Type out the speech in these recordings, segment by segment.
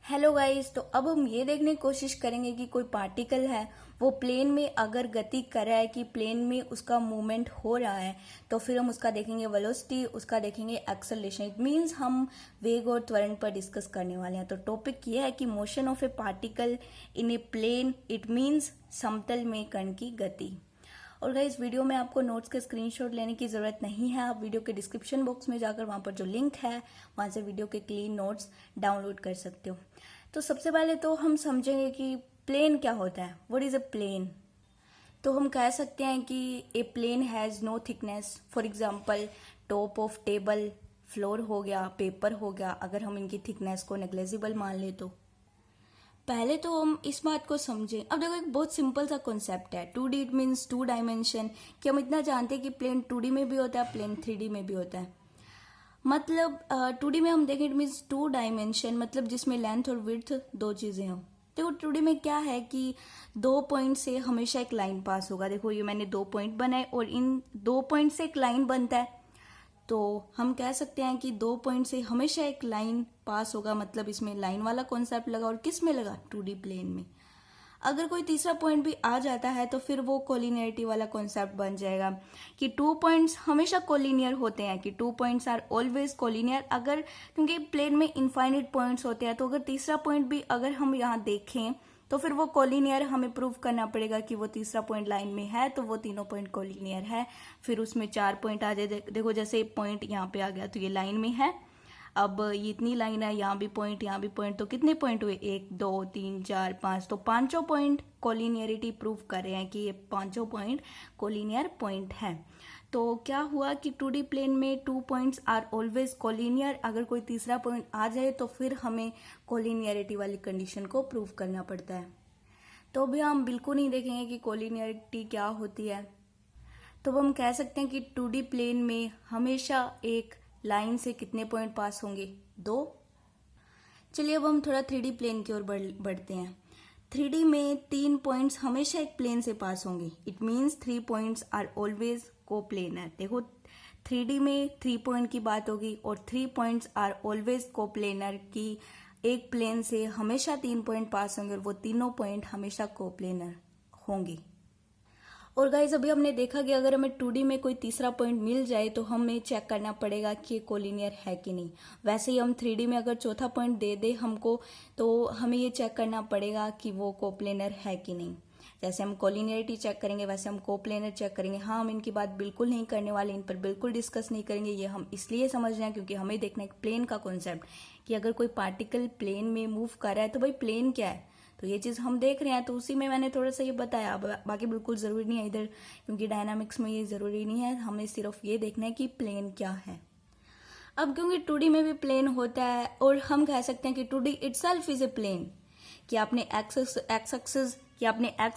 Hello guys. तो अब हम ये देखने की कोशिश करेंगे कि कोई पार्टिकल है वो प्लेन में अगर गति कर रहा है कि प्लेन में उसका मूवमेंट हो रहा है, तो फिर हम उसका देखेंगे वेलोसिटी, उसका देखेंगे एक्सेलरेशन। इट मीन्स हम वेग और त्वरण पर डिस्कस करने वाले हैं। तो टॉपिक ये है कि motion of a particle in a plane, it means समतल में कण की गति। और गाइस वीडियो में आपको नोट्स के स्क्रीनशॉट लेने की ज़रूरत नहीं है। आप वीडियो के डिस्क्रिप्शन बॉक्स में जाकर वहाँ पर जो लिंक है वहाँ से वीडियो के क्लीन नोट्स डाउनलोड कर सकते हो। तो सबसे पहले तो हम समझेंगे कि प्लेन क्या होता है। What is a plane? तो हम कह सकते हैं कि a plane has no thickness. For example top of table, floor हो गया, पेपर हो गया। अगर हम इनकी थिकनेस को नेग्लेजिबल मान ले तो पहले तो हम इस बात को समझें। अब देखो एक बहुत सिंपल सा कॉन्सेप्ट है 2D, it means to dimension. कि हम इतना जानते हैं कि प्लेन 2D में भी होता है, प्लेन 3D में भी होता है। मतलब 2D में हम देखें इट मीन्स टू डायमेंशन, मतलब जिसमें लेंथ और विड्थ दो चीज़ें हों। देखो 2D में क्या है कि दो पॉइंट से हमेशा एक लाइन पास होगा। देखो ये मैंने दो पॉइंट बनाए और इन दो पॉइंट से एक लाइन बनता है। तो हम कह सकते हैं कि दो पॉइंट से हमेशा एक लाइन पास होगा, मतलब इसमें लाइन वाला कॉन्सेप्ट लगा। और किस में लगा? 2D प्लेन में। अगर कोई तीसरा पॉइंट भी आ जाता है तो फिर वो कोलिनियरिटी वाला कॉन्सेप्ट बन जाएगा कि टू पॉइंट्स हमेशा कोलिनियर होते हैं, कि two points are always collinear. अगर क्योंकि प्लेन में इनफाइनिट पॉइंट्स होते हैं, तो अगर तीसरा पॉइंट भी अगर हम यहाँ देखें तो फिर वो कोलिनियर हमें प्रूव करना पड़ेगा कि वो तीसरा पॉइंट लाइन में है, तो वो तीनों पॉइंट कोलिनियर है। फिर उसमें चार पॉइंट आ जाए। देखो जैसे पॉइंट यहाँ पे आ गया तो ये लाइन में है। अब ये इतनी लाइन है, यहाँ भी पॉइंट, यहाँ भी पॉइंट, तो कितने पॉइंट हुए? 1 2 3 4 5। तो पांचों पॉइंट कोलिनियरिटी प्रूव कर रहे हैं कि ये पांचों पॉइंट कोलिनियर पॉइंट है। तो क्या हुआ कि 2D प्लेन में two points are always collinear. अगर कोई तीसरा पॉइंट आ जाए तो फिर हमें कोलिनियरिटी वाली कंडीशन को प्रूव करना पड़ता है। तो भी हम बिल्कुल नहीं देखेंगे कि कोलिनियरिटी क्या होती है। तो हम कह सकते हैं कि 2D प्लेन में हमेशा एक लाइन से कितने पॉइंट पास होंगे? 2। चलिए अब हम थोड़ा 3D प्लेन की ओर बढ़ते हैं। 3D में 3 पॉइंट्स हमेशा एक प्लेन से पास होंगे। It means 3 points are always coplanar. देखो 3D में 3 पॉइंट की बात होगी और 3 पॉइंट्स आर ऑलवेज कोप्लेनर की एक प्लेन से हमेशा 3 पॉइंट पास होंगे और वो तीनों पॉइंट हमेशा कोप्लेनर होंगे। और गाइज अभी हमने देखा कि अगर हमें 2D में कोई तीसरा पॉइंट मिल जाए तो हमें चेक करना पड़ेगा कि ये कोलिनियर है कि नहीं। वैसे ही हम 3D में अगर चौथा पॉइंट दे दे हमको तो हमें ये चेक करना पड़ेगा कि वो कोप्लेनर है कि नहीं। जैसे हम कोलिनियरिटी चेक करेंगे वैसे हम कोप्लेनर चेक करेंगे। हाँ, हम इनकी बात बिल्कुल नहीं करने वाले, इन पर बिल्कुल डिस्कस नहीं करेंगे। ये हम इसलिए समझ रहे हैं क्योंकि हमें देखना है प्लेन का कॉन्सेप्ट, कि अगर कोई पार्टिकल प्लेन में मूव कर रहा है तो भाई प्लेन क्या है। तो ये चीज़ हम देख रहे हैं, तो उसी में मैंने थोड़ा सा ये बताया। बाकी बिल्कुल ज़रूरी नहीं है इधर, क्योंकि डायनामिक्स में ये ज़रूरी नहीं है। हमें सिर्फ ये देखना है कि प्लेन क्या है। अब क्योंकि 2D में भी प्लेन होता है और हम कह सकते हैं कि 2D itself is a plane, कि आपने एक्स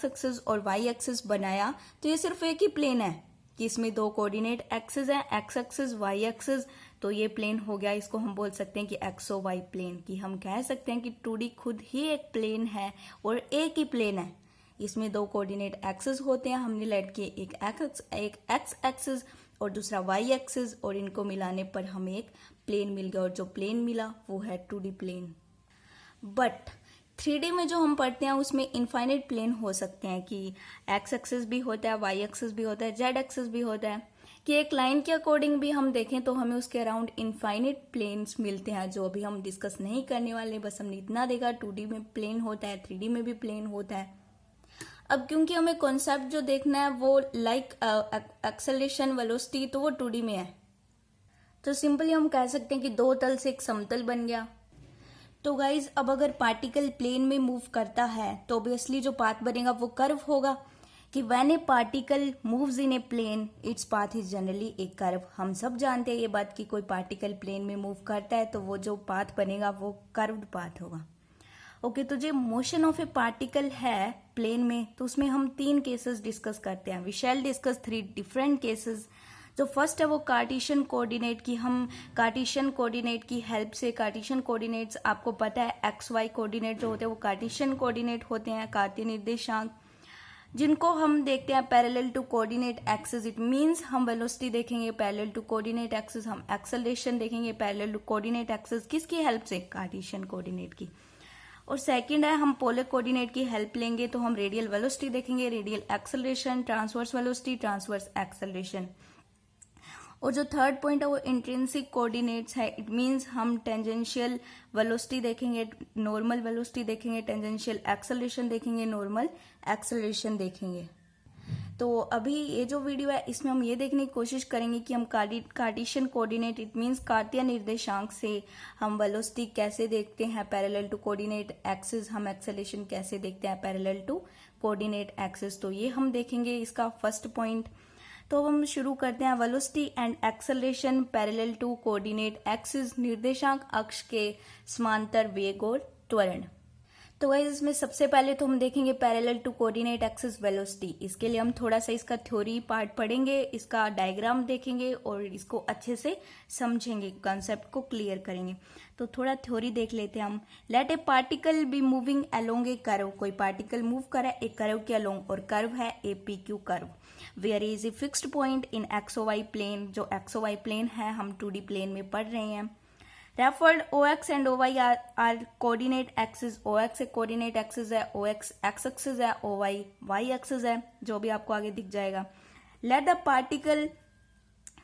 एक्सिस और वाई एक्सिस बनाया तो ये सिर्फ एक ही प्लेन है, कि इसमें दो कोऑर्डिनेट एक्सिस है, एक्स एक्सिस वाई एक्सिस। तो ये प्लेन हो गया, इसको हम बोल सकते हैं कि एक्सो वाई प्लेन। की हम कह सकते हैं कि 2D खुद ही एक प्लेन है और एक ही प्लेन है। इसमें दो कोऑर्डिनेट एक्सिस होते हैं, हमने लेट किए एक एक्स एक्सिस और दूसरा वाई एक्सिस, और इनको मिलाने पर हमें एक प्लेन मिल गया। और जो प्लेन मिला वो है 2D प्लेन। बट 3D में जो हम पढ़ते हैं उसमें इनफाइनाइट प्लेन हो सकते हैं, कि एक्स एक्सिस भी होता है, वाई एक्सिस भी होता है, जेड एक्सिस भी होता है। कि एक लाइन के अकॉर्डिंग भी हम देखें तो हमें उसके अराउंड इनफाइनाइट प्लेन्स मिलते हैं, जो अभी हम डिस्कस नहीं करने वाले। बस हमने इतना देखा 2D में प्लेन होता है, 3D में भी प्लेन होता है। अब क्योंकि हमें कॉन्सेप्ट जो देखना है वो लाइक एक्सेलरेशन, वेलोसिटी, तो वो 2D में है। तो सिंपली हम कह सकते हैं कि दो तल से एक समतल बन गया। तो गाइज अब अगर पार्टिकल प्लेन में मूव करता है तो ऑब्वियसली जो पाथ बनेगा वो कर्व होगा, कि when a particle moves in a plane its path is generally a curve. हम सब जानते हैं ये बात कि कोई पार्टिकल प्लेन में मूव करता है तो वो जो पाथ बनेगा वो कर्व्ड पाथ होगा। ओके, तो जो मोशन ऑफ ए पार्टिकल है प्लेन में, तो उसमें हम 3 केसेस डिस्कस करते हैं। We shall discuss 3 different cases. जो फर्स्ट है वो कार्टेशियन कोऑर्डिनेट की। हम कार्टेशियन कोऑर्डिनेट की हेल्प से, कार्टेशियन कोऑर्डिनेट्स आपको पता है एक्स वाई कोऑर्डिनेट जो होते हैं वो कार्टेशियन कोऑर्डिनेट होते हैं, कार्तीय निर्देशांक, जिनको हम देखते हैं parallel to coordinate axis. It means हम वेलोसिटी देखेंगे पैरेलल टू कोऑर्डिनेट एक्सिस, हम एक्सेलरेशन देखेंगे पैरेलल टू कोऑर्डिनेट एक्सिस। किसकी हेल्प से? कार्टेशियन कोऑर्डिनेट की। और सेकंड है हम पोलर कोऑर्डिनेट की हेल्प लेंगे तो हम रेडियल वेलोसिटी देखेंगे, radial acceleration, transverse velocity, transverse acceleration. और जो थर्ड पॉइंट है वो इंट्रिंसिक कोऑर्डिनेट्स है। इट मींस हम टेंजेंशियल वेलोसिटी देखेंगे, नॉर्मल वेलोसिटी देखेंगे, टेंजेंशियल एक्सेलरेशन देखेंगे, नॉर्मल एक्सेलरेशन देखेंगे। तो अभी ये जो वीडियो है इसमें हम ये देखने की कोशिश करेंगे कि हम कार्टेशियन कोऑर्डिनेट इट मींस कार्तीय निर्देशांक से हम वेलोसिटी कैसे देखते हैं पैरेलल टू कोऑर्डिनेट एक्सिस, हम एक्सेलरेशन कैसे देखते हैं पैरेलल टू कोऑर्डिनेट एक्सिस। तो ये हम देखेंगे इसका फर्स्ट पॉइंट। तो हम शुरू करते हैं velocity and acceleration parallel to coordinate axis, निर्देशांक अक्ष के समांतर वेग और त्वरण। तो गाइस इसमें सबसे पहले तो हम देखेंगे parallel to coordinate axis velocity. इसके लिए हम थोड़ा सा इसका थ्योरी पार्ट पढ़ेंगे, इसका डायग्राम देखेंगे और इसको अच्छे से समझेंगे, कॉन्सेप्ट को क्लियर करेंगे। तो थोड़ा थ्योरी देख लेते हैं हम। Let a particle be moving along a curve, कोई पार्टिकल मूव कर रहा है एक कर्व के अलोंग और कर्व है a P Q curve. Where is a fixed point in X O Y plane, जो एक्सो वाई प्लेन है हम 2D प्लेन में पढ़ रहे हैं। Referred OX and OY are coordinate axis. OX एक कोऑर्डिनेट एक्सिस है, OX एक्स एक्सिस है, OY वाई एक्सिस है, जो भी आपको आगे दिख जाएगा। Let the particle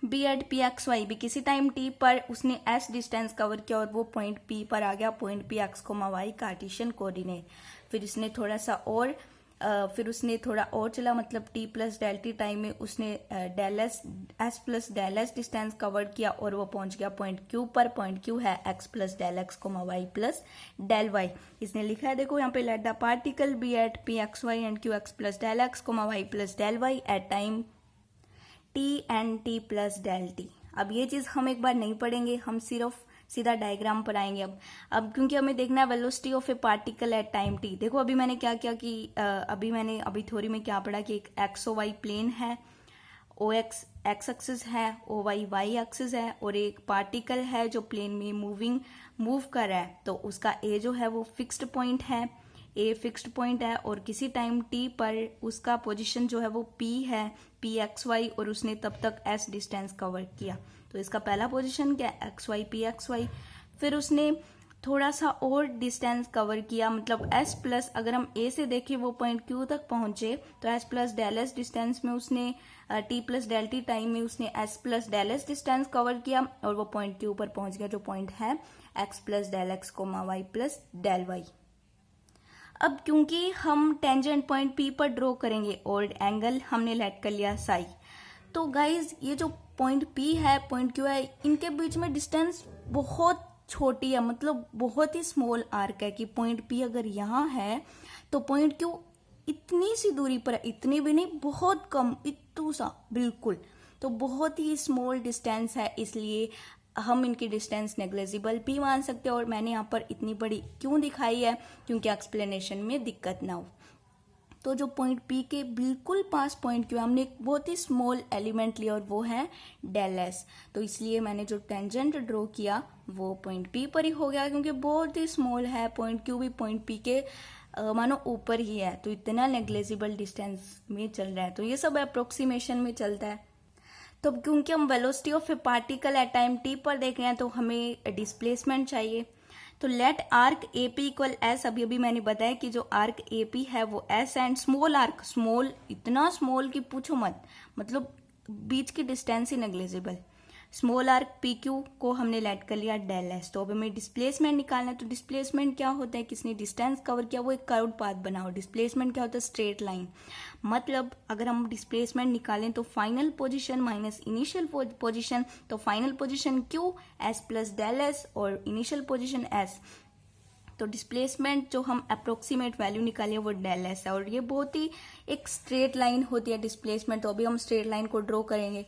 be at P x y, भी किसी टाइम t पर उसने s डिस्टेंस कवर किया और वो पॉइंट P पर आ गया, point P x, y Cartesian coordinate. फिर इसने थोड़ा सा और फिर उसने थोड़ा और चला, मतलब t plus del t time में उसने del s plus del s distance cover किया और वो पहुंच गया पॉइंट Q पर। पॉइंट Q है x plus del x y plus del y. इसने लिखा है देखो यहाँ पे, let the particle be at P x y and Q x plus del x y plus del y at time t and t plus del t. अब ये चीज हम एक बार नहीं पढ़ेंगे, हम सिर्फ सीधा डायग्राम पर आएंगे। अब क्योंकि हमें देखना है velocity of a particle at time t। देखो अभी मैंने क्या किया कि अभी थ्योरी में क्या पढ़ा कि एक एक्सो वाई प्लेन है, OX एक्स एक्सिस है, OY वाई एक्सिस है और एक पार्टिकल है जो प्लेन में मूव कर रहा है। तो उसका A जो है वो फिक्स्ड पॉइंट है, A फिक्स्ड पॉइंट है और किसी टाइम t पर उसका पोजीशन जो है वो P है, PXY, और उसने तब तक S डिस्टेंस कवर किया। तो इसका पहला पोजीशन क्या है, XY PXY। फिर उसने थोड़ा सा और डिस्टेंस कवर किया, मतलब S प्लस, अगर हम A से देखें वो पॉइंट Q तक पहुंचे तो S plus del s distance में उसने t plus del t time में उसने S plus del s distance cover किया और वो पॉइंट Q पर पहुंच गया, जो पॉइंट है x plus del x y plus del y. अब क्योंकि हम टेंजेंट पॉइंट P पर ड्रॉ करेंगे और एंगल हमने लेट कर लिया साई, तो गाइज ये जो पॉइंट P है, पॉइंट Q है, इनके बीच में डिस्टेंस बहुत छोटी है, मतलब बहुत ही स्मॉल आर्क है कि पॉइंट P अगर यहाँ है तो पॉइंट Q इतनी सी दूरी पर है, इतनी भी नहीं, बहुत कम, इतू सा बिल्कुल। तो बहुत ही स्मॉल डिस्टेंस है, इसलिए हम इनकी डिस्टेंस नेग्लेजिबल भी मान सकते हैं। और मैंने यहाँ पर इतनी बड़ी क्यों दिखाई है, क्योंकि एक्सप्लेनेशन में दिक्कत ना हो। तो जो पॉइंट P के बिल्कुल पास पॉइंट Q, हमने एक बहुत ही स्मॉल एलिमेंट लिया और वो है डेल एस। तो इसलिए मैंने जो टेंजेंट ड्रॉ किया वो पॉइंट P पर ही हो गया, क्योंकि बहुत ही स्मॉल है, पॉइंट Q भी पॉइंट P के मानो ऊपर ही है, तो इतना नेग्लेजिबल डिस्टेंस में चल रहा है। तो ये सब अप्रोक्सीमेशन में चलता है। तो क्योंकि हम velocity of a particle at time t पर देख रहे हैं तो हमें डिस्प्लेसमेंट चाहिए। तो let arc AP equal S, अभी मैंने बताया कि जो आर्क AP है वो S and small arc, small इतना स्मॉल कि पूछो मत, मतलब बीच की डिस्टेंस ही नेग्लेजिबल। स्मॉल आर्क PQ को हमने लेट कर लिया डेल एस। तो अब हमें डिस्प्लेसमेंट निकालना है। तो डिस्प्लेसमेंट क्या होता है, किसने डिस्टेंस कवर किया वो एक कर्व्ड पाथ बनाओ। डिस्प्लेसमेंट क्या होता है, स्ट्रेट लाइन। मतलब अगर हम डिस्प्लेसमेंट निकालें तो final position minus initial position, तो final position Q S plus del S और इनिशियल पोजीशन S। तो डिस्प्लेसमेंट जो हम अप्रोक्सीमेट वैल्यू निकाले वो डेल एस है और ये बहुत ही एक स्ट्रेट लाइन होती है डिस्प्लेसमेंट। तो अभी हम स्ट्रेट लाइन को ड्रॉ करेंगे।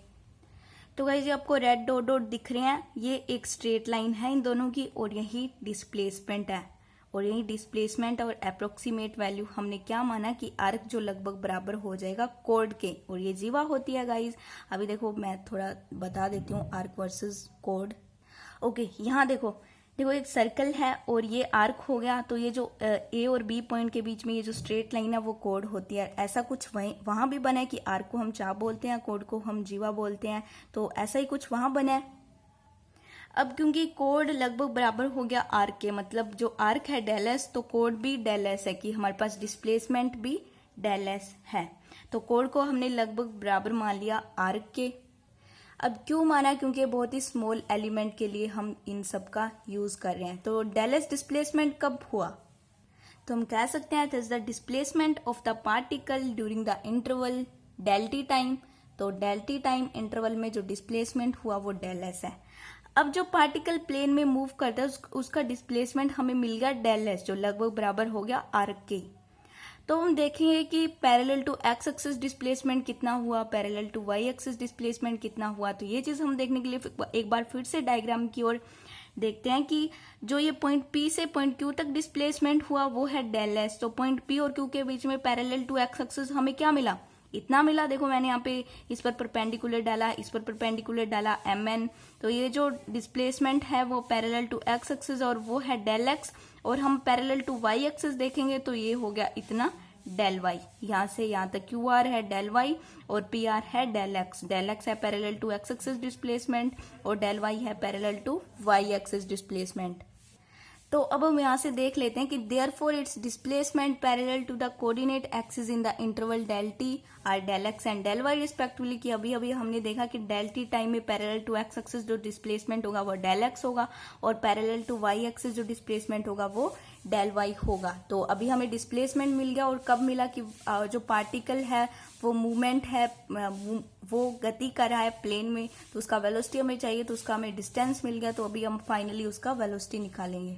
तो गाइस ये आपको रेड डॉट डॉट दिख रहे हैं, ये एक स्ट्रेट लाइन है इन दोनों की और यही डिस्प्लेसमेंट है। और यही डिस्प्लेसमेंट और अप्रोक्सीमेट वैल्यू हमने क्या माना कि आर्क जो लगभग बराबर हो जाएगा कोड के, और ये जीवा होती है गाइस। अभी देखो मैं थोड़ा बता देती हूँ आर्क वर्सेस कोड। ओके, यहाँ देखो एक सर्कल है और ये आर्क हो गया। तो ये जो A और B पॉइंट के बीच में ये जो स्ट्रेट लाइन है वो कोड होती है। ऐसा कुछ वहां भी बना है कि आर्क को हम चाप बोलते हैं, कोड को हम जीवा बोलते हैं। तो ऐसा ही कुछ वहां बना है। अब क्योंकि कोड लगभग बराबर हो गया आर्क के, मतलब जो आर्क है डेल एस, तो कोड भी डेल एस है कि हमारे पास डिस्प्लेसमेंट भी डेल एस है। तो कोड को हमने लगभग बराबर मान लिया आर्क के। अब क्यों माना? क्योंकि बहुत ही स्मॉल एलिमेंट के लिए हम इन सब का यूज कर रहे हैं। तो डेल एस डिस्प्लेसमेंट कब हुआ? तो हम कह सकते हैं this the displacement of the particle during the interval del t time. तो डेल टी टाइम इंटरवल में जो डिस्प्लेसमेंट हुआ वो डेल एस है। अब जो पार्टिकल प्लेन में मूव करता है उसका डिस्प्लेसमेंट हमें मिल गया डेल एस, जो लगभग बराबर हो गया आर्क के। तो हम देखेंगे कि parallel to x axis displacement कितना हुआ, parallel to Y axis displacement कितना हुआ। तो ये चीज हम देखने के लिए एक बार फिर से डायग्राम की ओर देखते हैं कि जो ये पॉइंट P से पॉइंट Q तक डिस्प्लेसमेंट हुआ वो है डेल एस। तो पॉइंट P और Q के बीच में पैरेलल टू एक्स एक्सिस हमें क्या मिला? इतना मिला। देखो मैंने यहाँ पे इस पर परपेंडिकुलर डाला, इस पर परपेंडिकुलर डाला mn। तो ये जो डिस्प्लेसमेंट है वो पैरेलल टू एक्स एक्सिस और वो है डेल एक्स। और हम पैरेलल टू वाई एक्सिस देखेंगे तो ये हो गया इतना डेल वाई। यहाँ से यहाँ तक क्यू आर है डेल वाई और पी आर है डेल एक्स। डेल एक्स है parallel to x axis displacement और डेल वाई है parallel to Y axis displacement. तो अब हम यहाँ से देख लेते हैं कि therefore it's displacement parallel to the coordinate axis in the interval del t are del x and del y respectively. कि अभी अभी हमने देखा कि डेल टी टाइम में पैरेलल टू एक्स एक्सिस जो डिस्प्लेसमेंट होगा वो डेल एक्स होगा और पैरेलल टू वाई एक्सिस जो डिस्प्लेसमेंट होगा वो डेल वाई होगा। तो अभी हमें डिस्प्लेसमेंट मिल गया। और कब मिला? कि जो पार्टिकल है वो मूवमेंट है, वो गति कर रहा है प्लेन में, तो उसका वेलोसिटी हमें चाहिए, तो उसका हमें डिस्टेंस मिल गया। तो अभी हम फाइनली उसका वेलोसिटी निकालेंगे।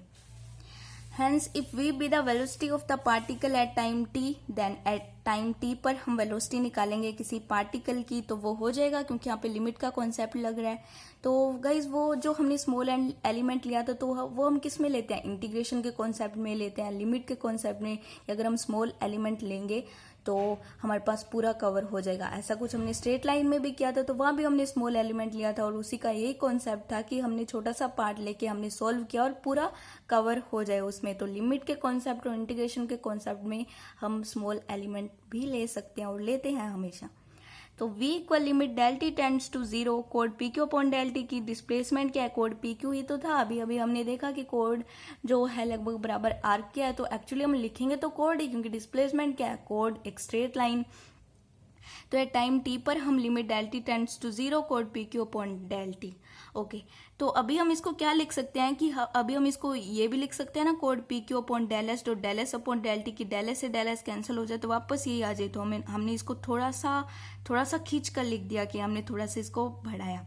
Hence, if v be the velocity of the particle at time t, then at time t पर हम velocity निकालेंगे किसी पार्टिकल की, तो वो हो जाएगा, क्योंकि यहाँ पे लिमिट का कॉन्सेप्ट लग रहा है। तो गाइज वो जो हमने स्मॉल एलिमेंट लिया था तो वो हम किस में लेते हैं? इंटीग्रेशन के कॉन्सेप्ट में लेते हैं, लिमिट के कॉन्सेप्ट में। अगर हम स्मॉल एलिमेंट लेंगे तो हमारे पास पूरा कवर हो जाएगा। ऐसा कुछ हमने स्ट्रेट लाइन में भी किया था, तो वहां भी हमने स्मॉल एलिमेंट लिया था और उसी का यही कॉन्सेप्ट था कि हमने छोटा सा पार्ट लेके हमने सॉल्व किया और पूरा कवर हो जाए उसमें। तो लिमिट के कॉन्सेप्ट और इंटीग्रेशन के कॉन्सेप्ट में हम स्मॉल एलिमेंट भी ले सकते हैं और लेते हैं हमेशा। तो v equal limit del t tends to 0 कोड P Q upon del T की डिस्प्लेसमेंट क्या है? कोड पी क्यू ही तो था। अभी अभी हमने देखा कि कोड जो है लगभग बराबर आर्क क्या है, तो एक्चुअली हम लिखेंगे तो कोड ही, क्योंकि डिस्प्लेसमेंट क्या है? कोड, एक स्ट्रेट लाइन। तो एट टाइम टी पर हम limit del t tends to 0 कोड P Q upon del t. Okay, तो अभी हम इसको क्या लिख सकते हैं कि अभी हम इसको ये भी लिख सकते हैं ना, कोड P Q upon del S, तो del S upon del T की डेल एस से डेल एस कैंसिल हो जाए तो वापस ये आ जाए। तो हमने इसको थोड़ा सा खींच कर लिख दिया कि हमने थोड़ा सा इसको बढ़ाया।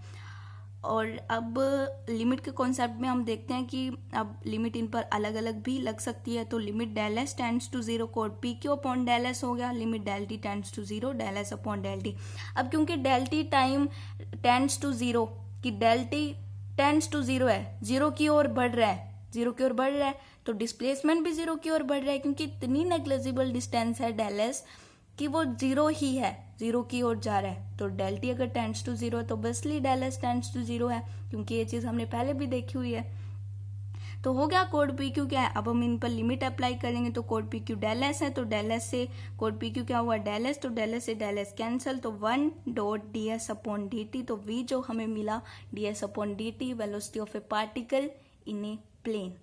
और अब लिमिट के कॉन्सेप्ट में हम देखते हैं कि अब लिमिट इन पर अलग अलग भी लग सकती है। तो limit del s tends to 0 कोड P Q upon del s हो गया, limit del t tends to 0 del S upon del t. अब क्योंकि del t time tends to 0 कि डेल टी टेंड्स टू 0 है, 0 की ओर बढ़ रहा है, 0 की ओर बढ़ रहा है, तो डिस्प्लेसमेंट भी 0 की ओर बढ़ रहा है, क्योंकि इतनी नेग्लिजिबल डिस्टेंस है डेल एस कि वो 0 ही है, 0 की ओर जा रहा है। तो डेल टी अगर टेंड्स टू 0 है तो बसली डेल एस टेंड्स टू 0 है, क्योंकि ये चीज हमने पहले भी देखी हुई है। तो हो गया कोड पी क्यू क्या है। अब हम इन पर लिमिट अप्लाई करेंगे तो कोड पी क्यू डेल एस है, तो डेल एस से कोड पी क्यू क्या हुआ? Del S. तो डेल एस से डेल एस कैंसिल, तो 1 dot d s upon D T. तो वी जो हमें मिला d s upon D t, velocity of a particle in a plane.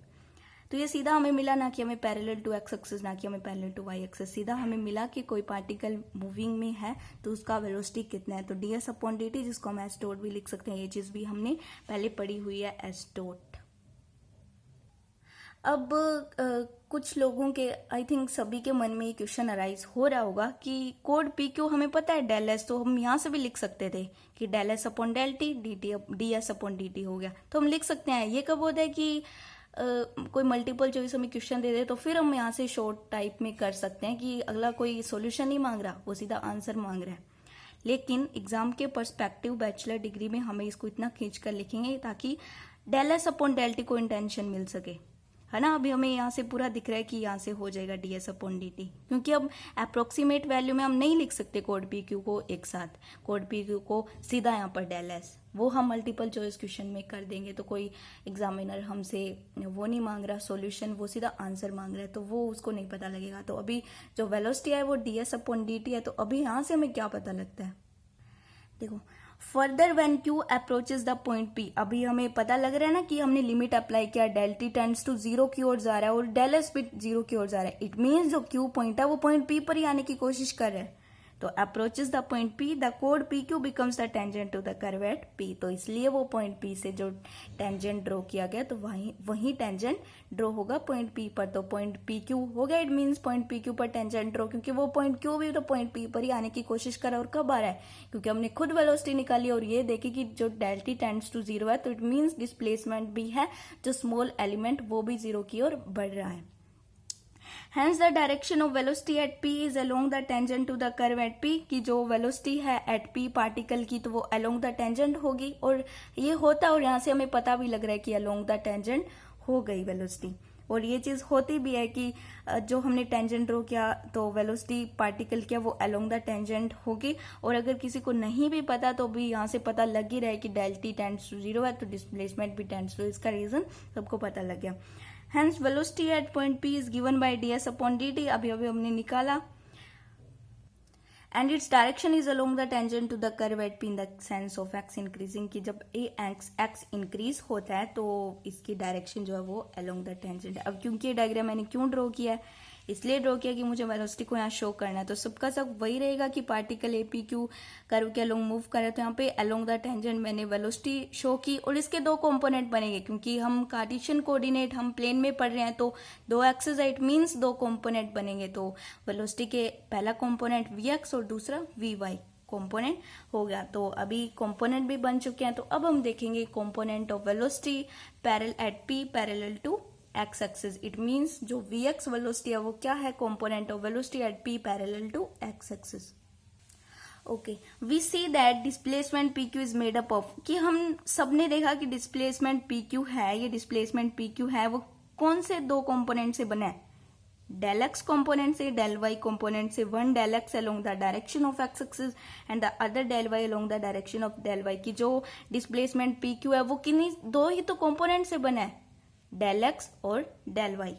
तो ये सीधा हमें मिला, ना कि हमें पैरेलल टू एक्स एक्सिस, ना कि हमें पैरेलल टू वाई एक्सिस, सीधा हमें मिला कि कोई पार्टिकल मूविंग में है तो उसका वेलोसिटी कितना है। तो D s upon D T, जिसको हम एस डॉट भी लिख सकते हैं, ये चीज भी हमने पहले पढ़ी हुई है, एस डॉट। अब कुछ लोगों के, आई थिंक सभी के मन में ये क्वेश्चन अराइज हो रहा होगा कि कोड पी क्यू हमें पता है डेल एस, तो हम यहाँ से भी लिख सकते थे कि del S upon del t, d s upon D t हो गया, तो हम लिख सकते हैं। ये कब होता है कि कोई मल्टीपल चॉइस हमें क्वेश्चन दे दे तो फिर हम यहाँ से शॉर्ट टाइप में कर सकते हैं कि अगला कोई सॉल्यूशन नहीं मांग रहा, वो सीधा आंसर मांग रहा है। लेकिन एग्जाम के पर्सपेक्टिव बैचलर डिग्री में हमें इसको इतना खींच कर लिखेंगे ताकि del S upon del t को इंटेंशन मिल सके, है ना। अभी हमें यहाँ से पूरा दिख रहा है कि यहाँ से हो जाएगा D s upon D t, क्योंकि अब अप्रोक्सीमेट वैल्यू में हम नहीं लिख सकते कोड पी क्यू को एक साथ, कोड पी क्यू को सीधा यहाँ पर डेल एस, वो हम मल्टीपल चॉइस क्वेश्चन में कर देंगे तो कोई एग्जामिनर हमसे वो नहीं मांग रहा सॉल्यूशन, वो सीधा आंसर मांग रहा है, तो वो उसको नहीं पता लगेगा। तो अभी जो वेलोसिटी है वो D s upon D T है, तो अभी यहाँ से हमें क्या पता लगता है, देखो further when Q approaches the point P, अभी हमें पता लग रहा है ना कि हमने लिमिट अप्लाई किया, del t tends to zero की ओर जा रहा है और डेल एस भी जीरो की ओर जा रहा है। इट मीन्स जो क्यू पॉइंट है वो पॉइंट पी पर ही आने की कोशिश कर रहा है। तो approaches the point P, the कोड P Q becomes the tangent to the curve at P. तो इसलिए वो पॉइंट पी से जो टेंजेंट ड्रॉ किया गया तो वही टेंजेंट ड्रॉ होगा पॉइंट पी पर। तो पॉइंट पी क्यू हो गया, it means point P Q पर टेंजेंट ड्रॉ, क्योंकि वो पॉइंट क्यू भी तो पॉइंट पी पर ही आने की कोशिश कर रहा है। और कब आ रहा है? क्योंकि हमने खुद वेलोसिटी निकाली और ये देखी कि जो del t tends to zero है, तो इट मीन्स डिस्प्लेसमेंट भी है, जो स्मॉल एलिमेंट वो भी जीरो की ओर बढ़ रहा है। Hence the direction of velocity at p is along the tangent to the curve at p, कि जो velocity है at p पार्टिकल की तो वो along the tangent होगी, और ये होता है और यहाँ से हमें पता भी लग रहा है कि along the tangent हो गई velocity। और ये चीज होती भी है कि जो हमने टेंजेंट ड्रॉ किया तो वेलोसिटी पार्टिकल क्या वो अलोंग द टेंजेंट होगी। और अगर किसी को नहीं भी पता तो भी यहाँ से पता लग ही रहा है कि del t tends to zero है, तो डिस्प्लेसमेंट भी टेंड्स टू, इसका रीजन सबको पता लग गया। Hence velocity at point P is given by ds upon dt, अभी हमने निकाला, and its direction is along the tangent to the curve at P in the sense of x increasing, कि जब x increase होता है तो इसकी direction जो है वो along the tangent है। अब क्योंकि ये डायग्राम मैंने क्यों ड्रॉ किया है, इसलिए ड्रॉ किया कि मुझे वेलोसिटी को यहाँ शो करना है। तो सबका सब वही रहेगा कि particle A P Q curve के अलोंग मूव कर रहे, तो यहाँ पे अलोंग द टेंजेंट मैंने वेलोसिटी शो की, और इसके दो कंपोनेंट बनेंगे क्योंकि हम कार्टेशियन कोऑर्डिनेट हम प्लेन में पढ़ रहे हैं, तो दो एक्सेस है, इट मीन्स दो कंपोनेंट बनेंगे। तो वेलोसिटी के पहला कंपोनेंट वी एक्स और दूसरा वी वाई कंपोनेंट हो गया। तो अभी कंपोनेंट भी बन चुके हैं, तो अब हम देखेंगे component of velocity parallel at P parallel to x axis. It means जो वी एक्स वेलोसिटी है वो क्या है, component of velocity at P parallel to x axis. Okay, we see that displacement P Q is made up of, कि हम सबने देखा कि डिस्प्लेसमेंट पी क्यू है, ये डिस्प्लेसमेंट पी क्यू है वो कौन से दो कंपोनेंट से बना है, डेल एक्स कंपोनेंट से, डेल वाई कंपोनेंट से। One del x along the direction of x axis and the other del y along the direction of del y, की जो डिस्प्लेसमेंट पी क्यू है वो किन्हीं दो ही तो कंपोनेंट से बना है, डेल एक्स और del y.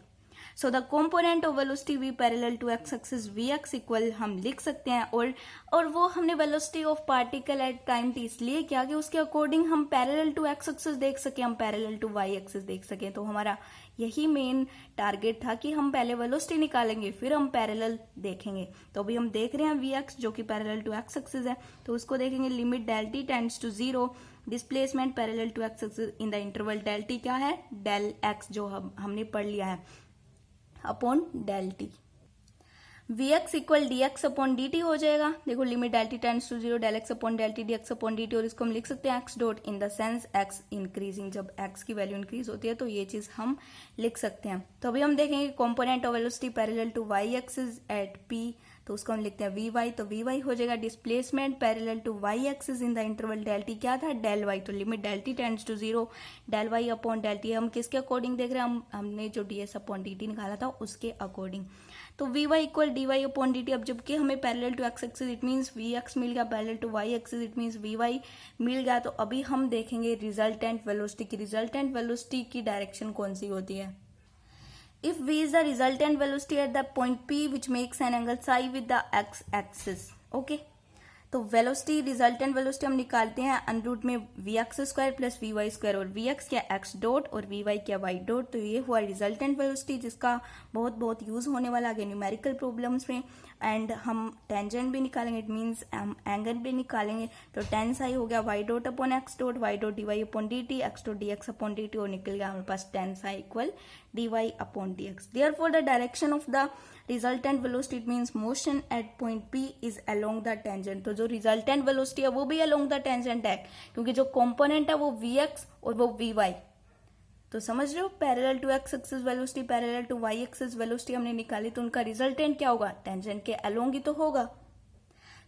So the component of velocity v parallel to x axis v x equal हम लिख सकते हैं, और वो हमने velocity of particle at time t इसलिए किया कि उसके अकॉर्डिंग हम पैरेलल टू एक्स एक्सिस देख सके, हम पैरेलल टू वाई एक्सिस देख सके। तो हमारा यही मेन टारगेट था कि हम पहले वेलोसिटी निकालेंगे फिर हम पैरेलल देखेंगे। तो अभी हम देख रहे हैं वी एक्स जो कि पैरेलल टू एक्स एक्सिस है, तो उसको देखेंगे limit del t tends to zero, displacement parallel to x axis in the interval del t क्या है, डेल एक्स जो हमने पढ़ लिया है upon del t. V x equal d x upon D t हो जाएगा। देखो limit del t tends to zero, del x upon del t d x upon D T, और इसको हम लिख सकते हैं x dot in the sense x increasing, जब एक्स की वैल्यू इंक्रीज होती है तो ये चीज हम लिख सकते हैं। तो अभी हम देखेंगे component of velocity parallel to Y axis at P, तो उसको हम लिखते हैं वी वाई, तो वी वाई हो जाएगा displacement parallel to Y axis in the interval del t क्या था, डेल वाई, तो limit del t tends to zero, del y upon del t. हम किसके अकॉर्डिंग देख रहे हैं, हमने जो d s upon D t निकाला था उसके अकॉर्डिंग। तो v Y equal D Y upon D T, अब जबकि हमें parallel to x axis it means V X मिल गया, parallel to Y axis it means V Y मिल गया। तो अभी हम देखेंगे रिजल्टेंट वेलोसिटी की, रिजल्टेंट वेलोसिटी की डायरेक्शन कौन सी होती है। If v is the resultant velocity at the point P which makes an angle psi with the x axis, okay? तो वेलोसिटी रिजल्टेंट वेलोसिटी हम निकालते हैं अनरूट में v x square plus v y square, और v x क्या x dot और v y क्या y dot. तो ये हुआ रिजल्टेंट वेलोसिटी जिसका बहुत यूज होने वाला आगे न्यूमेरिकल प्रॉब्लम्स में। एंड हम टेंजेंट भी निकालेंगे, इट मीन्स हम एंगल भी निकालेंगे। तो टेन साई हो गया Y dot upon X dot, Y dot D Y upon D T, X dot D x upon D T, और निकल गया हमारे पास tan psi equal D Y upon D X. Therefore the direction of the resultant velocity it means motion at point P is along the tangent. तो जो resultant velocity है वो भी अलोंग द टेंजेंट है, क्योंकि जो कंपोनेंट है वो वी एक्स और वो वी वाई। तो समझ रहे हो, parallel to x axis velocity parallel to Y axis velocity हमने निकाली, तो उनका रिजल्टेंट क्या होगा, टेंजेंट के अलोंग ही तो होगा।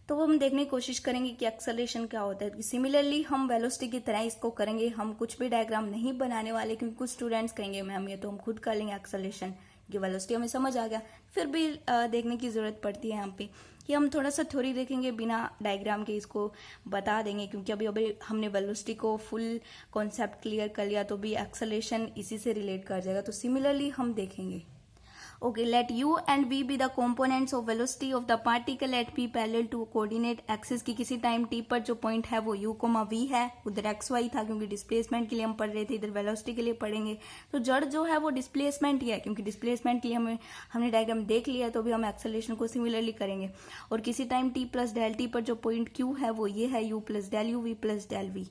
तो वो हम देखने की कोशिश करेंगे कि एक्सेलरेशन क्या होता है। सिमिलरली हम वेलोसिटी की तरह इसको करेंगे, हम कुछ भी डायग्राम नहीं बनाने वाले, क्योंकि कुछ स्टूडेंट्स कहेंगे मैम ये तो हम खुद कर लेंगे एक्सेलरेशन, कि वेलोसिटी हमें समझ आ गया, फिर भी देखने की जरूरत पड़ती है यहाँ पे कि हम थोड़ा सा थ्योरी देखेंगे बिना डायग्राम के, इसको बता देंगे, क्योंकि अभी हमने वेलोसिटी को फुल कॉन्सेप्ट क्लियर कर लिया, तो भी एक्सेलरेशन इसी से रिलेट कर जाएगा। तो सिमिलरली हम देखेंगे। Okay, let u and v be the components of velocity of the particle at p parallel to coordinate axis की किसी टाइम t पर जो पॉइंट है वो u, v है, उधर xy था क्योंकि डिस्प्लेसमेंट के लिए हम पढ़ रहे थे, इधर वेलोसिटी के लिए पढ़ेंगे। तो जड़ जो है वो डिस्प्लेसमेंट ही है, क्योंकि डिस्प्लेसमेंट के लिए हमने डायग्राम देख लिया है, तो भी हम एक्सेलरेशन को सिमिलरली करेंगे। और किसी time t plus del t पर जो पॉइंट q है वो ये है u plus del u v plus del v।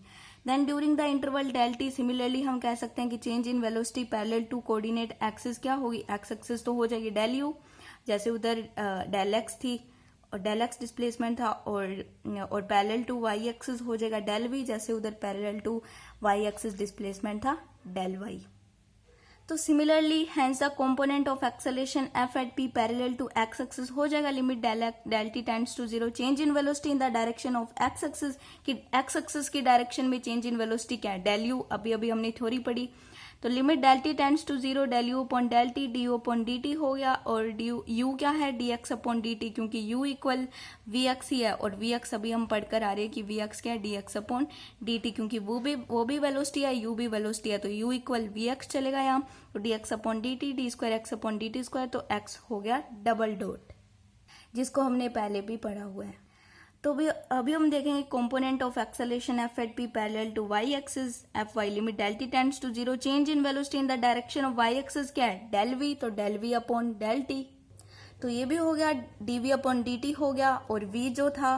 Then during the interval del t similarly हम कह सकते हैं कि change in velocity parallel to coordinate axis क्या होगी, एक्स एक्सिस तो हो जाएगी डेल यू, जैसे उधर डेल एक्स थी और डेल एक्स डिस्प्लेसमेंट था, और पैरेलल टू वाई एक्सिस हो जाएगा डेल वी, जैसे उधर parallel to Y axis displacement था डेल वाई। तो similarly hence the component of acceleration f at P parallel to x axis हो जाएगा limit del t tends to zero change in velocity in the direction of x axis की, x axis की डायरेक्शन में change in velocity क्या है, del u, अभी हमने थ्योरी पढ़ी। तो limit del t tends to zero del u upon del t d you upon D t हो गया, और डी यू क्या है d x upon D t, क्योंकि यू इक्वल वी एक्स ही है, और वी एक्स अभी हम पढ़कर आ रहे हैं कि वी एक्स क्या है d x upon D t, क्योंकि वो भी वेलोसिटी है, यू भी वेलोसिटी है, तो यू इक्वल वी एक्स चलेगा यहाँ, तो D x upon D T, D square x upon D T square, तो एक्स हो गया डबल डॉट, जिसको हमने पहले भी पढ़ा हुआ है। तो अभी हम देखेंगे component of acceleration f at P parallel to Y axis f y limit del t tends to zero change in velocity in the direction of y axis क्या है डेल वी, तो del v upon del t, तो ये भी हो गया d we upon D t हो गया, और वी जो था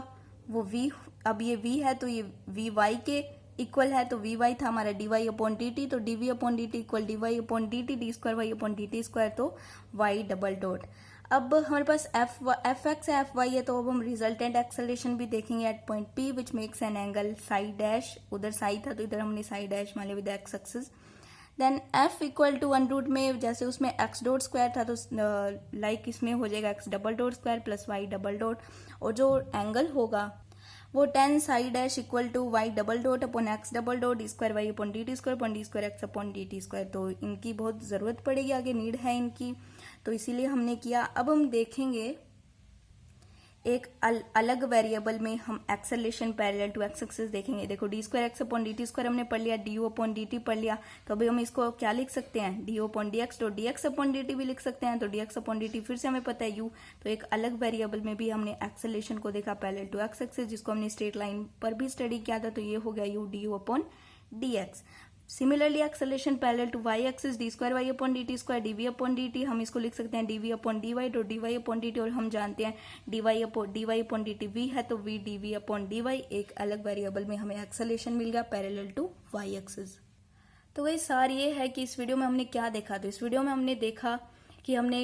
वो वी, अब ये वी है तो ये वी वाई के इक्वल है, तो वी वाई था हमारा D Y upon D T, तो D we upon D T equal D Y upon D T, D square Y upon D T square, तो वाई डबल डॉट। अब हमारे पास एफ एक्स है, एफ वाई है, तो अब हम रिजल्टेंट एक्सेलरेशन भी देखेंगे at point P which makes an angle psi dash, उधर साई था तो इधर हमने साई डैश मान लिया with x axis. Then f equal to one root में जैसे उसमें एक्स डॉट स्क्वायर था, तो लाइक इसमें हो जाएगा x double dot square plus y double dot, और जो एंगल होगा वो tan psi dash equal to y double dot upon x double dot d square Y upon D T square upon d square x upon D T square. तो इनकी बहुत ज़रूरत पड़ेगी आगे, नीड है इनकी, तो इसीलिए हमने किया। अब हम देखेंगे एक अलग वेरिएबल में हम acceleration parallel to x axis देखेंगे। देखो d square x upon D T square हमने पढ़ लिया, d you upon D t पढ़ लिया, तो अभी हम इसको क्या लिख सकते हैं D you upon D X, तो D x upon D T भी लिख सकते हैं, तो D x upon D T फिर से हमें पता है यू, तो एक अलग वेरिएबल में भी हमने एक्सेलरेशन को देखा पैरेलल टू एक्स एक्सिस, जिसको हमने स्ट्रेट लाइन पर भी स्टडी किया था, तो ये हो गया U D you upon D X. Similarly acceleration parallel to Y axis D square Y upon D T square D we upon D T, हम इसको लिख सकते हैं D we upon D Y, तो D Y upon D T, और हम जानते हैं D Y upon D T V है, तो V D we upon D Y, एक अलग वेरिएबल में हमें एक्सेलरेशन मिल गया पैरेलल टू वाई एक्सिस। तो वही सार ये है कि इस वीडियो में हमने क्या देखा, तो इस वीडियो में हमने देखा कि हमने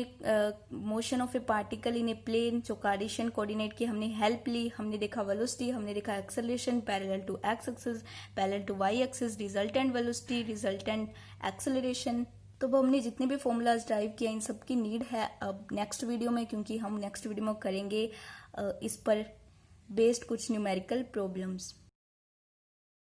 motion of a particle in a plane जो कार्टेशियन कोऑर्डिनेट की हमने हेल्प ली, हमने देखा वेलोसिटी, हमने देखा acceleration parallel to x axis, parallel to Y axis, resultant velocity, resultant acceleration. तो वो हमने जितने भी फॉर्मूलाज ड्राइव किया इन सब की नीड है अब नेक्स्ट वीडियो में, क्योंकि हम नेक्स्ट वीडियो में करेंगे इस पर बेस्ड कुछ न्यूमेरिकल प्रॉब्लम्स।